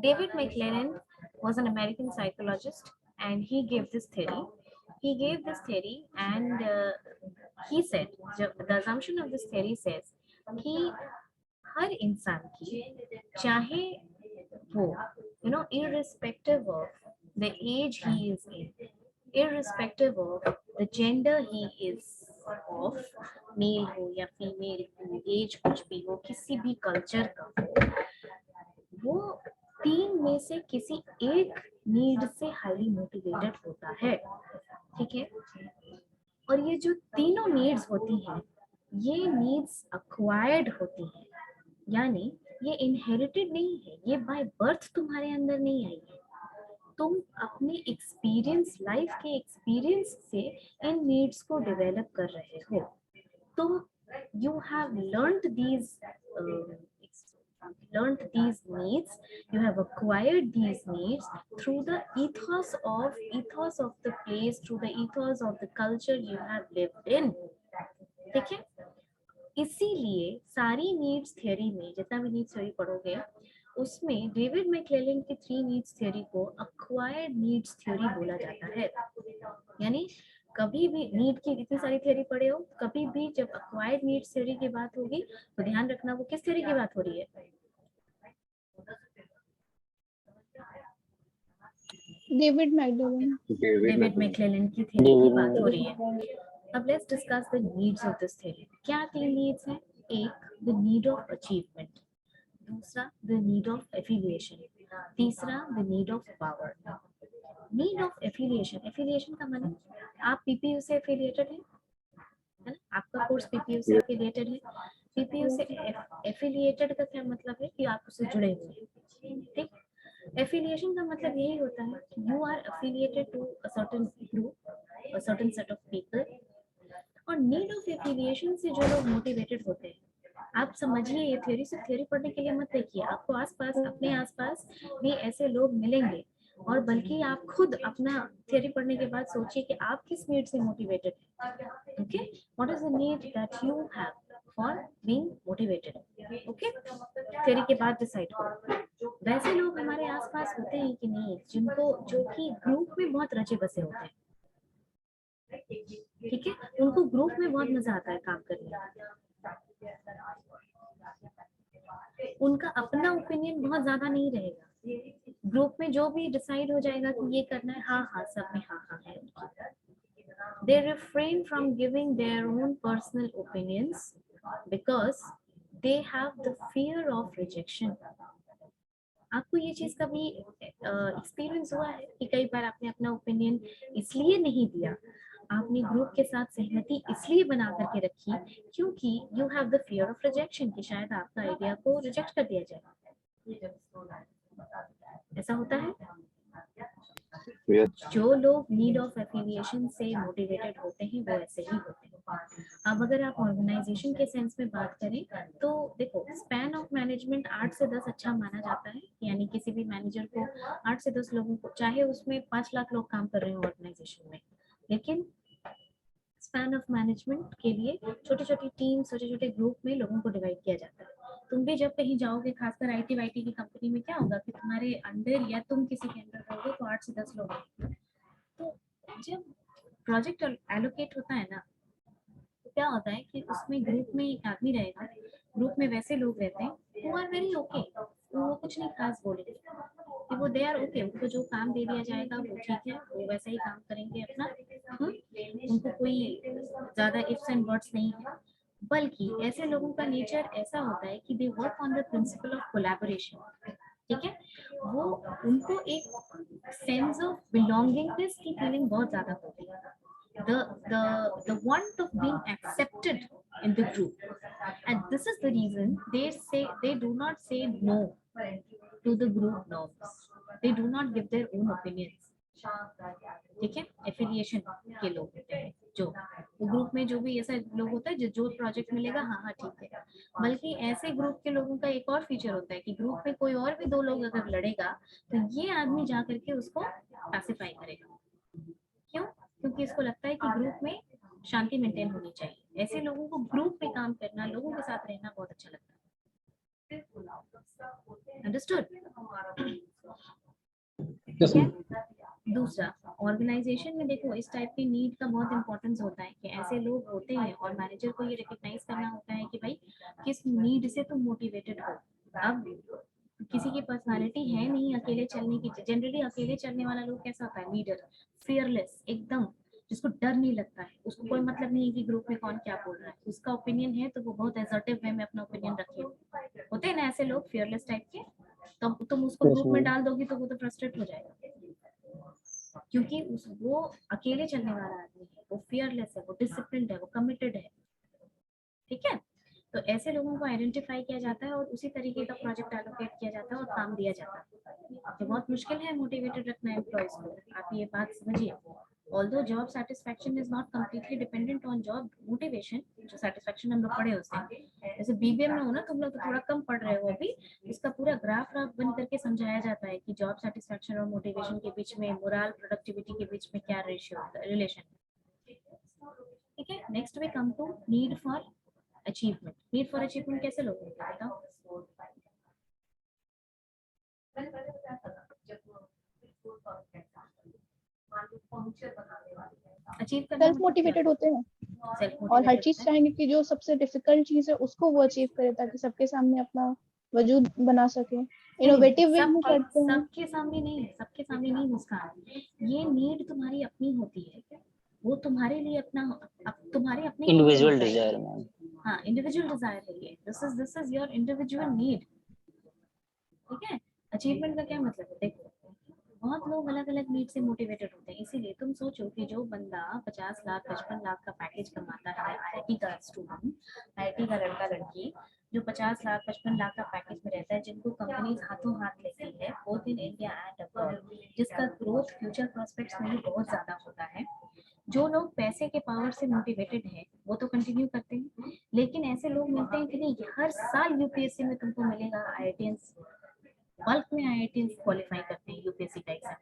David McClelland was an American psychologist and he gave this theory and he said, the assumption of this theory says कि हर इंसान की, चाहे वो irrespective of the age he is in, irrespective of the gender he is of, male हो या female हो, as कुछ भी हो, किसी भी कल्चर का हो, वो तीन में से किसी एक नीड से हाईली मोटिवेटेड होता है। ठीक है, और ये जो तीनों नीड्स होती हैं, ये नीड्स अक्वायर्ड होती हैं, यानी ये इनहेरिटेड नहीं है, ये बाय बर्थ तुम्हारे अंदर नहीं आई है। तुम अपने एक्सपीरियंस, लाइफ के एक्सपीरियंस से इन नीड्स को डेवलप कर रहे हो। तो you have learned these needs, you have acquired these needs through the ethos of the place, through the ethos of the culture you have lived in। ठीक है, इसीलिए सारी नीड्स थ्योरी में, जितना भी नीड्स थ्योरी पढ़ोगे, उसमें डेविड मैक्लेलन की 3 नीड्स थ्योरी को अक्वायर्ड नीड्स थ्योरी बोला जाता है। यानी कभी भी नीड की इतनी सारी थ्योरी पढ़े हो, कभी भी जब अक्वायर्ड नीड्स थ्योरी की बात होगी तो ध्यान रखना वो किस थ्योरी की बात हो रही है? David McLellan. डेविड मैक्लेलन की थ्योरी की बात हो रही है। अब let's discuss the needs of this theory. क्या 3 नीड्स हैं? एक, द नीड ऑफ अचीवमेंट, दूसरा द नीड ऑफ एफिलिएशन, तीसरा the need of power. Need of affiliation, affiliation का मतलब आप पीपीयू से एफिलिएटेड है ना? आपका कोर्स पीपीयू से एफिलिएटेड है। पीपीयू से एफिलिएटेड का क्या मतलब है? कि आप उससे जुड़े हुए हैं। ठीक, एफिलिएशन का मतलब यही होता है कि you are affiliated to a certain group, a certain set of people. और नीड ऑफ एफिलिएशन से जो लोग मोटिवेटेड होते हैं, आप समझिए, ये थ्योरी सिर्फ थ्योरी पढ़ने के लिए मत देखिए, आपको आसपास, अपने आसपास भी ऐसे लोग मिलेंगे। और बल्कि आप खुद अपना थ्योरी पढ़ने के बाद सोचिए कि आप किस नीड से मोटिवेटेड हैं। Okay, what is the need that you have for being motivated? Okay, theory के बाद डिसाइड करो। वैसे लोग हमारे आसपास होते हैं कि नहीं, जिनको, जो कि ग्रुप में बहुत रचे बसे होते हैं। ठीक है, उनको ग्रुप में बहुत मजा आता है काम करने में, उनका अपना ओपिनियन बहुत ज्यादा नहीं रहेगा। ग्रुप में जो भी डिसाइड हो जाएगा कि ये करना है, हाँ हाँ, सब में हाँ हाँ है। They refrain from giving their own personal opinions because they have the fear of rejection। आपको ये चीज कभी एक्सपीरियंस हुआ है कि कई बार आपने अपना ओपिनियन इसलिए नहीं दिया, आपने ग्रुप के साथ सहमति इसलिए बना करके रखी क्योंकि you have the fear of rejection, कि शायद आपका आइडिया को रिजेक्ट कर दिया जाए। ऐसा होता है? जो लोग नीड ऑफ एफिलिएशन से मोटिवेटेड होते हैं वो ऐसे ही होते हैं। अब अगर आप ऑर्गेनाइजेशन के सेंस में बात करें तो देखो, स्पैन ऑफ मैनेजमेंट 8 से 10 अच्छा माना जाता है। यानी किसी भी मैनेजर को 8 से 10 लोगों को, चाहे उसमें 5 लाख लोग काम कर रहे हो ऑर्गेनाइजेशन में, लेकिन स्पैन ऑफ मैनेजमेंट के लिए छोटी छोटी टीम, छोटे छोटे ग्रुप में लोगों को डिवाइड किया जाता है। तुम भी जब कहीं जाओगे, खासकर आईटी वाईटी की कंपनी में, क्या होगा कि तुम्हारे अंडर या तुम किसी के अंडर रहोगे तो 8 से 10 लोग हैं। तो जब प्रोजेक्ट एलोकेट होता है ना, तो क्या होता है कि उसमें ग्रुप में एक आदमी रहेगा, ग्रुप में वैसे लोग रहते हैं वो आर वेरी ओके, वो कुछ नहीं खास बोलेंगे कि वो दे आर ओके, उनको जो काम दे दिया जाएगा वो ठीक है, वो वैसे ही काम करेंगे अपना। उनको कोई ज्यादा इफ्स एंड बट्स नहीं है, बल्कि ऐसे लोगों का नेचर ऐसा होता है कि they work on the principle of collaboration. ठीक है, वो, उनको एक सेंस ऑफ बिलोंगिंगनेस की फीलिंग बहुत ज्यादा होती है, the want of being accepted in the group, and this is the reason they do not say no to the group norms, they do not give their own opinions, ठीक है, affiliation के लोग होते हैं जो ग्रुप में जो भी ऐसा लोग होता है जो प्रोजेक्ट मिलेगा, हाँ हाँ ठीक है। बल्कि ऐसे ग्रुप के लोगों का एक और फीचर होता है कि ग्रुप में कोई और भी 2 लोग अगर लड़ेगा तो ये आदमी जा करके उसको पैसिफाई करेगा। क्यों? क्योंकि इसको लगता है कि ग्रुप में शांति मेंटेन होनी चाहिए। ऐसे लोगों को ग्रुप में काम करना, लोगों के साथ रहना बहुत अच्छा लगता है। अंडरस्टूड? Yes, ma'am. दूसरा, ऑर्गेनाइजेशन में देखो इस टाइप की नीड का बहुत इंपॉर्टेंस होता है कि ऐसे लोग होते हैं और मैनेजर को ये रिकग्नाइज करना होता है कि भाई किस नीड से तुम मोटिवेटेड हो। अब किसी की पर्सनालिटी है नहीं अकेले चलने की। जनरली अकेले चलने वाला लोग कैसा होता है? लीडर, फियरलेस एकदम, जिसको डर नहीं लगता है, उसको कोई मतलब नहीं है कि ग्रुप में कौन क्या बोल रहा है। उसका ओपिनियन है तो वो बहुत एसर्टिव वे में अपना ओपिनियन रखे होते हैं ना ऐसे लोग, फियरलेस टाइप के। तो तुम उसको ग्रुप में डाल दोगी तो वो तो फ्रस्ट्रेट हो जाएगा, क्योंकि वो अकेले चलने वाला आदमी है, वो फियरलेस है, वो डिसिप्लिन्ड है, वो कमिटेड है। ठीक है, तो ऐसे लोगों को आइडेंटिफाई किया जाता है और उसी तरीके का प्रोजेक्ट एलोकेट किया जाता है और काम दिया जाता है। तो बहुत मुश्किल है मोटिवेटेड रखना एम्प्लॉयज को, आप ये बात समझिए। Although job satisfaction is not completely dependent on job motivation, जो सेटिस्फैक्शन हम लोग पढ़े उससे, जैसे बीबीएम में हो ना तुम लोग तो थोड़ा कम पढ़ रहे हो अभी, इसका पूरा ग्राफ बन करके समझाया जाता है कि जॉब सेटिस्फैक्शन और मोटिवेशन के बीच में, मोरल प्रोडक्टिविटी के बीच में क्या रेशियो होता है, रिलेशन। ठीक है, next we come to need for achievement. Need for achievement कैसे लोग होते हैं बताओ? अचीव करना सेल्फ मोटिवेटेड होते हैं और हर चीज चाहेंगे कि जो सबसे डिफिकल्ट चीज है उसको वो अचीव करे ताकि सबके सामने अपना वजूद बना सके। इनोवेटिव वे में करते हैं। सबके सामने नहीं मुस्कान, ये नीड तुम्हारी अपनी होती है, वो तुम्हारे लिए अपना तुम्हारे अपने इंडिविजुअल डिजायर मैम। हाँ, इंडिविजुअल डिजायर है ये। This is your individual need. ठीक है, अचीवमेंट का क्या मतलब है? देखो बहुत लोग अलग अलग नीड से मोटिवेटेड होते हैं, इसीलिए तुम सोचो कि जो बंदा 50 लाख 55 लाख का पैकेज कमाता है, आईआईटी का स्टूडेंट, आईआईटी का लड़का लड़की जो 50 लाख 55 लाख का पैकेज में रहता है, जिनको कंपनीज हाथों हाथ लेती है both in India and abroad, जिसका ग्रोथ फ्यूचर प्रोस्पेक्ट्स में भी बहुत ज्यादा होता है, जो लोग पैसे के पावर से मोटिवेटेड हैं वो तो कंटिन्यू करते हैं। लेकिन ऐसे लोग मिलते हैं कि नहीं, हर साल यूपीएससी में तुमको मिलेगा आईआईटीएंस, बल्क में आईआईटीएंस क्वालिफाई करते हैं यूपीएससी का एग्जाम।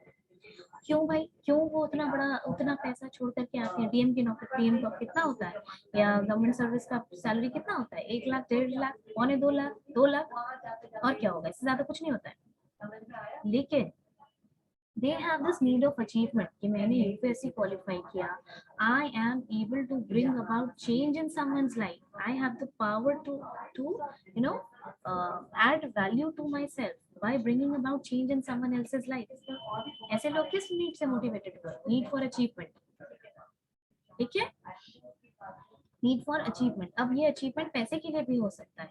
क्यों भाई? क्यों वो उतना पैसा छोड़ करके आते हैं? डीएम की नौकरी, डीएम का कितना होता है या गवर्नमेंट सर्विस का सैलरी कितना होता है? 1 लाख, 1.5 लाख, 2.25 लाख, 2 लाख, और क्या होगा? इससे ज्यादा कुछ नहीं होता है। लेकिन they have this need of achievement कि मैंने यूपीएससी क्वालिफाई किया, I am able to bring about change in someone's life, I have the power to you know add value to myself by bringing about change in someone else's life। ऐसे लोग किस need से motivated हुए? Need for achievement. ठीक है, need for achievement. अब ये achievement पैसे के लिए भी हो सकता है।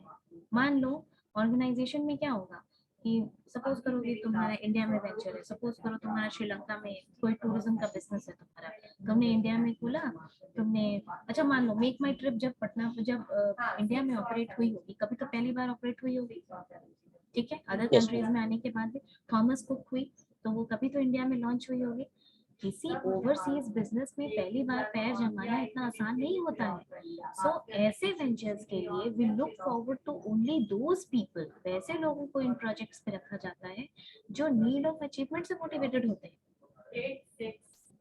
मान लो ऑर्गेनाइजेशन में क्या होगा कि सपोज करो कि तुम्हारा इंडिया में वेंचर है, सपोज करो तुम्हारा श्रीलंका में कोई टूरिज्म का बिजनेस है तुम्हारा, तुमने इंडिया में खोला, तुमने अच्छा मान लो मेक माई ट्रिप जब इंडिया में ऑपरेट हुई होगी, कभी तो पहली बार ऑपरेट हुई होगी, ठीक है, अदर कंट्रीज में आने के बाद भी थॉमस कुक हुई तो वो कभी तो इंडिया में लॉन्च हुई होगी। किसी ओवरसीज बिजनेस में पहली बार पैर जमाना इतना आसान नहीं होता है। सो ऐसे वेंचर्स के लिए we look forward to only those people, वैसे लोगों को इन प्रोजेक्ट्स पे रखा जाता है जो नीड ऑफ अचीवमेंट से मोटिवेटेड होते हैं,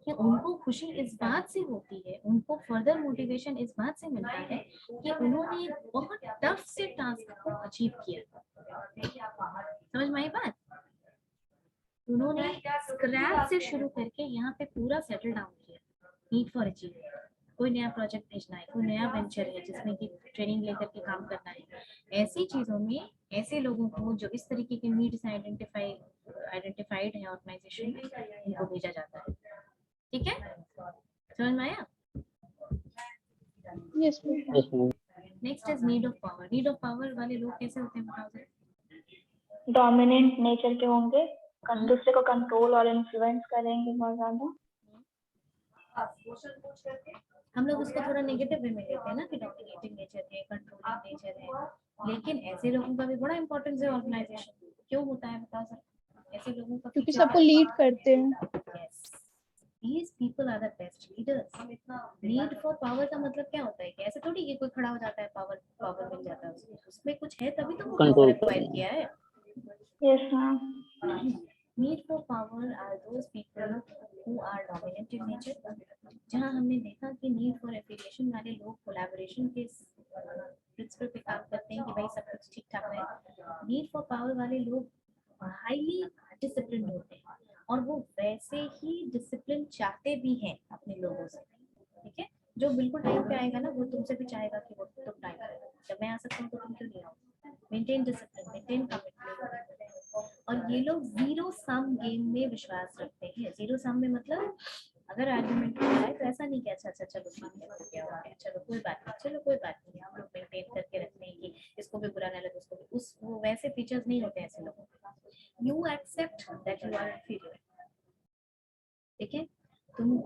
कि उनको खुशी इस बात से होती है, उनको फर्दर मोटिवेशन इस बात से मिलता है कि उन्होंने बहुत टफ से टास्क को अचीव किया। समझ में आई बात? उन्होंने स्क्रैच से शुरू करके यहाँ पे पूरा सेटल डाउन किया। नीड फॉर अचीवमेंट, कोई नया प्रोजेक्ट भेजना है, कोई नया वेंचर है जिसमें कि ट्रेनिंग लेकर के काम करना है, ऐसी चीजों में ऐसे लोगों को जो इस तरीके के नीड्स आइडेंटिफाइड है ऑर्गेनाइजेशन में, उनको भेजा जाता है। ठीक है, समझ में आया? Yes ma'am. Next is need of power. Need of power वाले लोग कैसे होते हैं बताओ जरा? डोमिनेंट नेचर के होंगे, दूसरे को कंट्रोल और इन्फ्लुएंस करेंगे बहुत ज्यादा। हम लोग उसको थोड़ा नेगेटिव वे में लेते हैं ना कि डोमिनेटिंग नेचर है, कंट्रोलिंग नेचर है, लेकिन ऐसे लोगों का भी बड़ा इंपॉर्टेंस है ऑर्गेनाइजेशन। क्यों होता है बताओ सर? ऐसे लोगों का क्योंकि सबको लीड करते हैं। yes, these people are the best leaders. Need for power का मतलब क्या होता है कि ऐसे थोड़ी कि कोई खड़ा हो जाता है पावर मिल जाता है उसको, उसमें कुछ है तभी तो वो Control पावर एक्वायर करना। किया है। Yes, ma'am. Need for power are those people who are dominant in nature. जहाँ हमने देखा कि नीड फॉर एफिलिएशन वाले लोग कोलैबोरेशन के प्रिंसिपल पे काम करते हैं कि भाई सब कुछ ठीक ठाक है। नीड फॉर पावर वाले लोग हाईली डिसिप्लिन होते हैं और वो वैसे ही डिसिप्लिन चाहते भी हैं अपने लोगों से, ठीक है। जो बिल्कुल टाइम पे आएगा ना वो तुमसे भी चाहेगा कि वो तुम टाइम पे, जब मैं आ सकता हूँ तो तुम क्यों नहीं आओ। Maintain discipline, maintain commitment. और ये लोग जीरो सम गेम में विश्वास रखते हैं। जीरो सम में मतलब अगर आर्गुमेंट हो रहा है तो ऐसा नहीं कि अच्छा अच्छा चलो ठीक है हो गया चलो कोई बात नहीं, चलो कोई बात नहीं, हम लोग मेंटेन करके रखते हैं कि इसको भी बुरा ना लगे उसको भी, उस वो वैसे फीचर्स नहीं होते ऐसे लोगों के। You accept that you are inferior, ठीक है। तुम,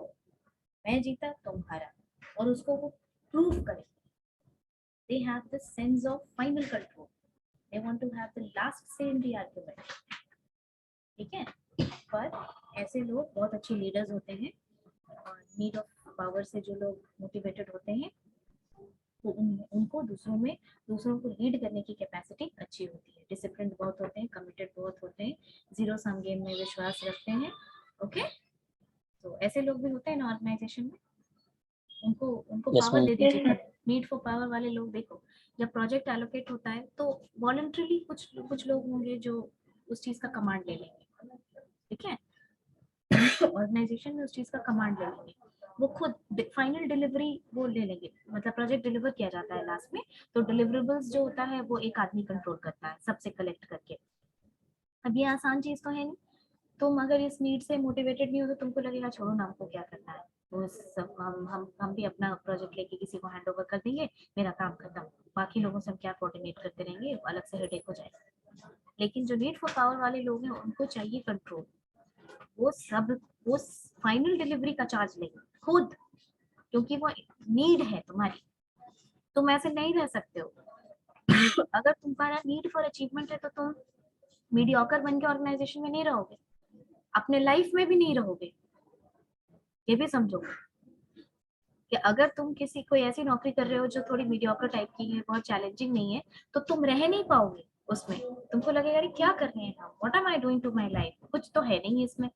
मैं जीता तुम हारा, और उसको वो प्रूव करें। They have the sense of final control. They want to have the last say in the argument. ठीक है। पर ऐसे लोग बहुत अच्छे लीडर्स होते हैं और नीड ऑफ पावर से जो लोग मोटिवेटेड होते हैं तो उनको दूसरों को लीड करने की कैपेसिटी अच्छी होती है। डिसिप्लिन बहुत होते हैं, कमिटेड बहुत होते हैं, जीरो सम गेम में विश्वास रखते हैं। ओके, तो ऐसे लोग भी होते हैं ना ऑर्गेनाइजेशन में, उनको Yes, पावर ma'am. दे दीजिए। नीड फॉर पावर वाले लोग देखो, जब प्रोजेक्ट एलोकेट होता है तो वॉलंटरीली कुछ लोग होंगे जो उस चीज का कमांड ले लेंगे, ठीक है। ऑर्गेनाइजेशन में उस चीज का कमांड ले लेंगे, वो खुद फाइनल डिलीवरी वो ले लेंगे। मतलब प्रोजेक्ट डिलीवर किया जाता है लास्ट में, तो डिलीवरेबल्स जो होता है वो एक आदमी कंट्रोल करता है सबसे कलेक्ट करके। अब ये आसान चीज तो है नहीं। तुम अगर इस नीड से मोटिवेटेड नहीं हो तो तुमको लगेगा छोड़ो ना, हमको क्या करना है, वो सब हम भी अपना प्रोजेक्ट लेके किसी को हैंड ओवर कर देंगे, मेरा काम खत्म, बाकी लोगों से हम क्या कोऑर्डिनेट करते रहेंगे, अलग से हेडेक हो जाएगा। लेकिन जो नीड फॉर पावर वाले लोग हैं उनको चाहिए कंट्रोल। वो फाइनल डिलीवरी का चार्ज लेंगे खुद, क्योंकि वो नीड है तुम्हारी। तुम ऐसे नहीं रह सकते हो। अगर तुम्हारा नीड फॉर अचीवमेंट है तो तुम मीडियोकर बन के ऑर्गेनाइजेशन में नहीं रहोगे, अपने लाइफ में भी नहीं रहोगे। ये भी समझो कि अगर तुम किसी कोई ऐसी नौकरी कर रहे हो जो थोड़ी मीडियोकर टाइप की है, बहुत चैलेंजिंग नहीं है, तो तुम रह नहीं पाओगे उसमें। तुमको लगेगा अरे क्या कर रहे हैं हम, what am I doing to my life, कुछ तो है नहीं इसमें।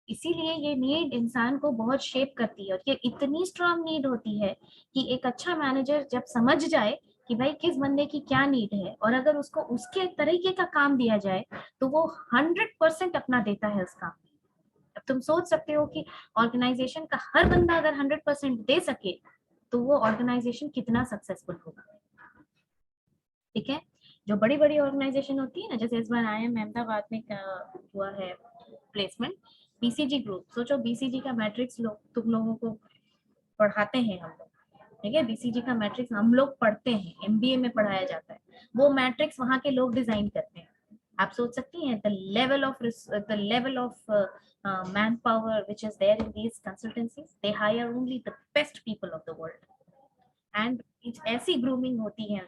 इसीलिए ये नीड इंसान को बहुत शेप करती है, और ये इतनी स्ट्रांग नीड होती है कि एक अच्छा मैनेजर जब समझ जाए कि भाई किस बंदे की क्या नीड है, और अगर उसको उसके तरीके का काम दिया जाए तो वो 100% अपना देता है उस काम में। अब तुम सोच सकते हो कि ऑर्गेनाइजेशन का हर बंदा अगर 100% दे सके तो वो ऑर्गेनाइजेशन कितना सक्सेसफुल होगा, ठीक है। जो बड़ी बड़ी ऑर्गेनाइजेशन होती है ना, जैसे इस बार IIM अहमदाबाद में हुआ है प्लेसमेंट, BCG ग्रुप। सोचो BCG का मैट्रिक्स तुम लोगों को पढ़ाते हैं हम लोग, ठीक है। BCG का मैट्रिक्स हम लोग पढ़ते हैं, MBA में पढ़ाया जाता है, वो मैट्रिक्स वहाँ के लोग डिजाइन करते हैं। आप सोच सकती हैं the level of manpower which is there in these consultancies. They hire only the best people of the world, and ऐसी grooming होती है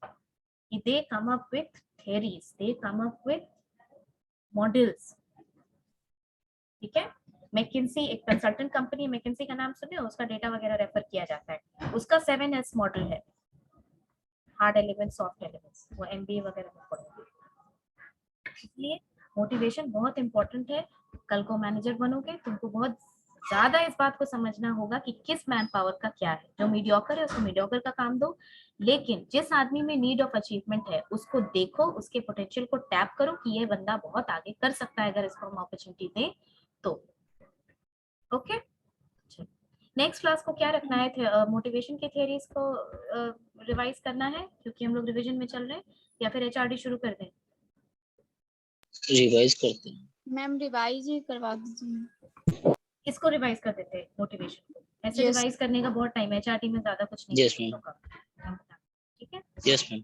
कि they come up with theories, they come up with models, ठीक है। मैकिंसी एक consultant company, मैकिंसी का नाम सुने हो, उसका डेटा वगैरह रेफर किया जाता है, उसका 7S मॉडल है, हार्ड एलिमेंट्स, सॉफ्ट एलिमेंट्स, वो MBA वगैरह में पढ़ते हैं। इसलिए मोटिवेशन बहुत इंपॉर्टेंट है। कल को मैनेजर बनोगे तुमको बहुत ज्यादा इस बात को समझना होगा कि किस मैन पावर का क्या है। जो मीडियोकर है उसको मीडियोकर का काम दो, लेकिन जिस आदमी में नीड ऑफ अचीवमेंट है उसको देखो, उसके पोटेंशियल को टैप करो कि ये बंदा बहुत आगे कर सकता है अगर इसको हम अपॉर्चुनिटी दें तो। ओके, नेक्स्ट क्लास को क्या रखना है, मोटिवेशन की थियरीज को रिवाइज करना है क्योंकि हम लोग रिवीजन में चल रहे हैं, या फिर HRD शुरू कर दें? रिवाइज करते हैं मैम, रिवाइज ही करवा दीजिए। इसको रिवाइज कर देते हैं मोटिवेशन को। ऐसे Yes. रिवाइज करने का बहुत टाइम है, HRD में ज्यादा कुछ नहीं Yes, है ma'am. ठीक है। Yes ma'am.